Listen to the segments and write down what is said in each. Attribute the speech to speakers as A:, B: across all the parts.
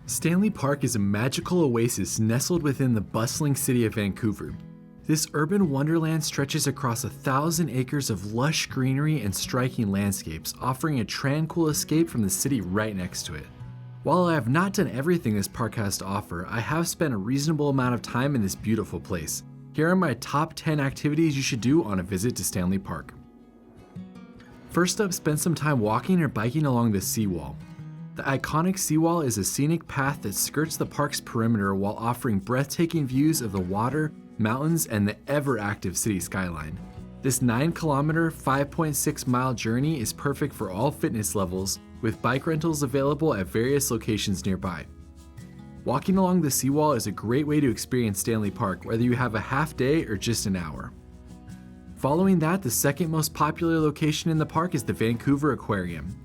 A: Stanley Park is a magical oasis nestled within the bustling city of Vancouver. This urban wonderland stretches across 1,000 acres of lush greenery and striking landscapes, offering a tranquil escape from the city right next to it. While I have not done everything this park has to offer, I have spent a reasonable amount of time in this beautiful place. Here are my top 10 activities you should do on a visit to Stanley Park. First up, spend some time walking or biking along the Seawall. The iconic Seawall is a scenic path that skirts the park's perimeter while offering breathtaking views of the water, mountains, and the ever-active city skyline. This 9-kilometer, 5.6-mile journey is perfect for all fitness levels, with bike rentals available at various locations nearby. Walking along the Seawall is a great way to experience Stanley Park, whether you have a half day or just an hour. Following that, the second most popular location in the park is the Vancouver Aquarium.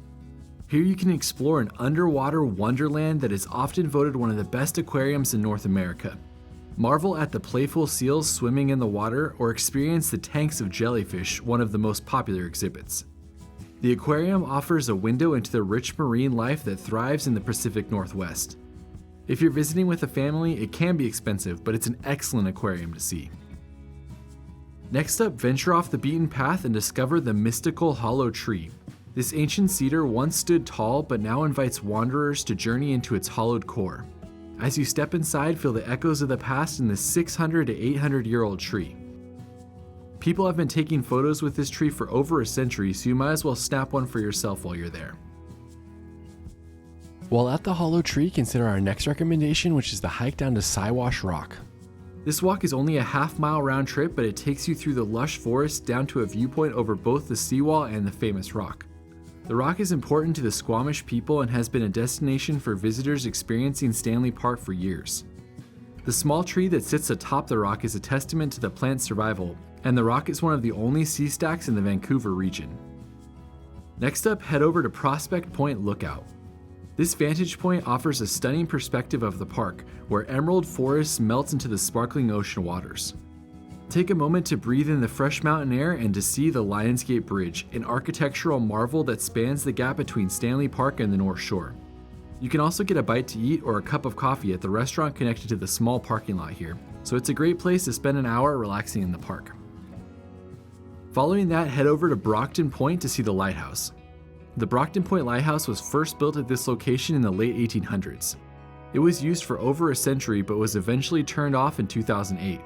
A: Here you can explore an underwater wonderland that is often voted one of the best aquariums in North America. Marvel at the playful seals swimming in the water or experience the tanks of jellyfish, one of the most popular exhibits. The aquarium offers a window into the rich marine life that thrives in the Pacific Northwest. If you're visiting with a family, it can be expensive, but it's an excellent aquarium to see. Next up, venture off the beaten path and discover the mystical hollow tree. This ancient cedar once stood tall, but now invites wanderers to journey into its hollowed core. As you step inside, feel the echoes of the past in this 600 to 800-year-old tree. People have been taking photos with this tree for over a century, so you might as well snap one for yourself while you're there. While at the hollow tree, consider our next recommendation, which is the hike down to Shuswap Rock. This walk is only a half-mile round trip, but it takes you through the lush forest down to a viewpoint over both the seawall and the famous rock. The rock is important to the Squamish people and has been a destination for visitors experiencing Stanley Park for years. The small tree that sits atop the rock is a testament to the plant's survival, and the rock is one of the only sea stacks in the Vancouver region. Next up, head over to Prospect Point Lookout. This vantage point offers a stunning perspective of the park, where emerald forests melt into the sparkling ocean waters. Take a moment to breathe in the fresh mountain air and to see the Lionsgate Bridge, an architectural marvel that spans the gap between Stanley Park and the North Shore. You can also get a bite to eat or a cup of coffee at the restaurant connected to the small parking lot here, so it's a great place to spend an hour relaxing in the park. Following that, head over to Brockton Point to see the lighthouse. The Brockton Point Lighthouse was first built at this location in the late 1800s. It was used for over a century but was eventually turned off in 2008.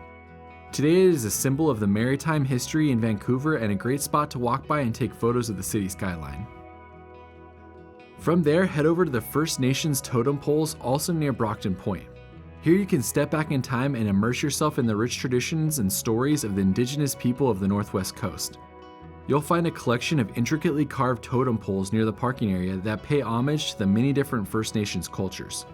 A: Today it is a symbol of the maritime history in Vancouver and a great spot to walk by and take photos of the city skyline. From there, head over to the First Nations totem poles, also near Brockton Point. Here you can step back in time and immerse yourself in the rich traditions and stories of the indigenous people of the Northwest Coast. You'll find a collection of intricately carved totem poles near the parking area that pay homage to the many different First Nations cultures.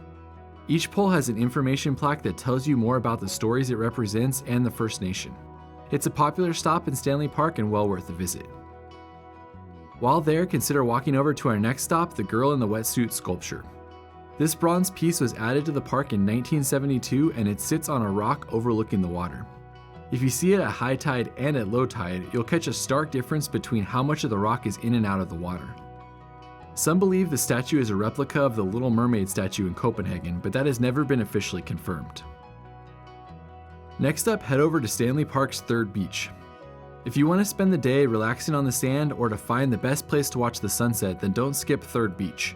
A: Each pole has an information plaque that tells you more about the stories it represents and the First Nation. It's a popular stop in Stanley Park and well worth a visit. While there, consider walking over to our next stop, the Girl in the Wetsuit sculpture. This bronze piece was added to the park in 1972 and it sits on a rock overlooking the water. If you see it at high tide and at low tide, you'll catch a stark difference between how much of the rock is in and out of the water. Some believe the statue is a replica of the Little Mermaid statue in Copenhagen, but that has never been officially confirmed. Next up, head over to Stanley Park's Third Beach. If you want to spend the day relaxing on the sand or to find the best place to watch the sunset, then don't skip Third Beach.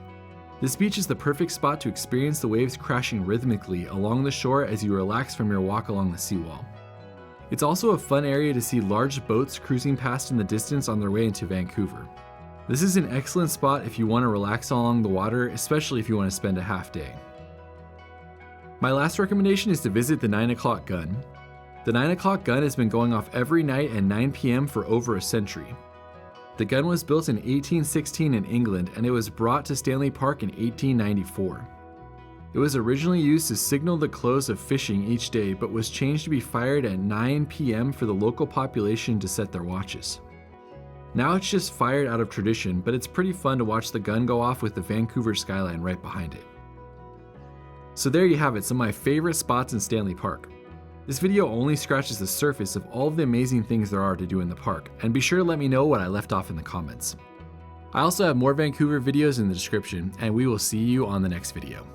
A: This beach is the perfect spot to experience the waves crashing rhythmically along the shore as you relax from your walk along the seawall. It's also a fun area to see large boats cruising past in the distance on their way into Vancouver. This is an excellent spot if you want to relax along the water, especially if you want to spend a half day. My last recommendation is to visit the 9 o'clock gun. The 9 o'clock gun has been going off every night at 9 p.m. for over a century. The gun was built in 1816 in England and it was brought to Stanley Park in 1894. It was originally used to signal the close of fishing each day but was changed to be fired at 9 p.m. for the local population to set their watches. Now it's just fired out of tradition, but it's pretty fun to watch the gun go off with the Vancouver skyline right behind it. So there you have it, some of my favorite spots in Stanley Park. This video only scratches the surface of all of the amazing things there are to do in the park, and be sure to let me know what I left off in the comments. I also have more Vancouver videos in the description, and we will see you on the next video.